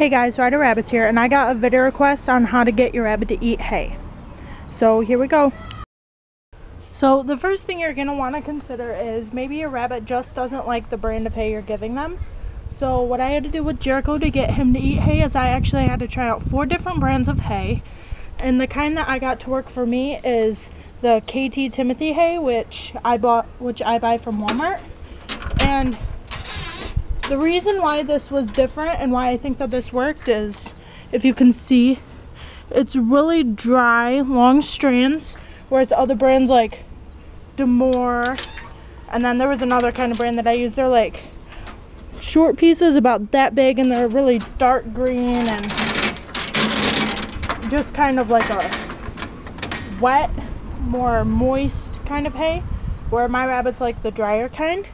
Hey guys, Ryder Rabbits here, and I got a video request on how to get your rabbit to eat hay. So here we go. So the first thing you're going to want to consider is maybe your rabbit just doesn't like the brand of hay you're giving them. So what I had to do with Jericho to get him to eat hay is I actually had to try out 4 different brands of hay. And the kind that I got to work for me is the KT Timothy hay, which I buy from Walmart. And the reason why this was different and why I think that this worked is, if you can see, it's really dry, long strands, whereas other brands like Demore, and then there was another kind of brand that I used, they're like short pieces about that big and they're really dark green and just kind of like a wet, more moist kind of hay, where my rabbits like the drier kind.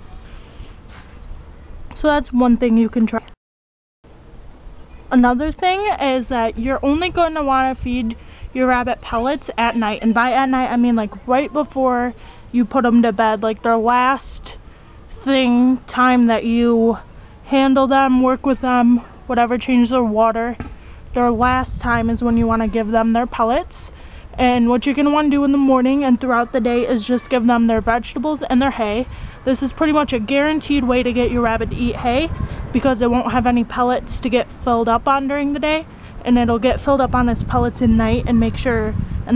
So that's one thing you can try. Another thing is that you're only going to want to feed your rabbit pellets at night. And by at night, I mean like right before you put them to bed. Like their last time that you handle them, work with them, whatever, change their water. Their last time is when you want to give them their pellets. And what you're going to want to do in the morning and throughout the day is just give them their vegetables and their hay. This is pretty much a guaranteed way to get your rabbit to eat hay, because it won't have any pellets to get filled up on during the day, and it'll get filled up on its pellets at night and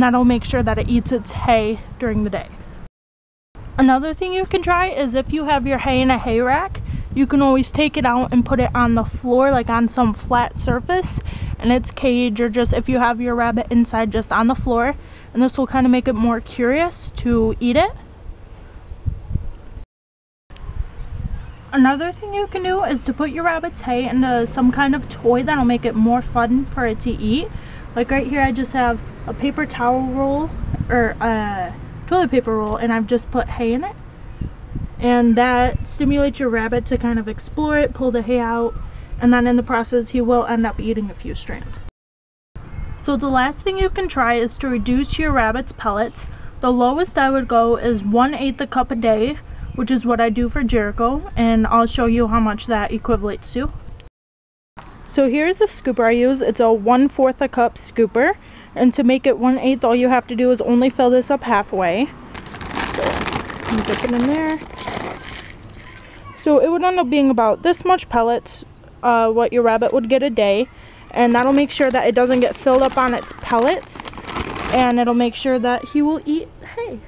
that'll make sure that it eats its hay during the day. Another thing you can try is, if you have your hay in a hay rack, you can always take it out and put it on the floor, like on some flat surface in its cage, or just if you have your rabbit inside, just on the floor, and this will kind of make it more curious to eat it. Another thing you can do is to put your rabbit's hay into some kind of toy that'll make it more fun for it to eat. Like right here I just have a paper towel roll, or a toilet paper roll, and I've just put hay in it. And that stimulates your rabbit to kind of explore it, pull the hay out, and then in the process he will end up eating a few strands. So the last thing you can try is to reduce your rabbit's pellets. The lowest I would go is 1/8 a cup a day, which is what I do for Jericho, and I'll show you how much that equates to. So here's the scooper I use. It's a 1/4 a cup scooper, and to make it 1/8, all you have to do is only fill this up halfway. So I'm dip it in there. So it would end up being about this much pellets, what your rabbit would get a day, and that'll make sure that it doesn't get filled up on its pellets, and it'll make sure that he will eat hay.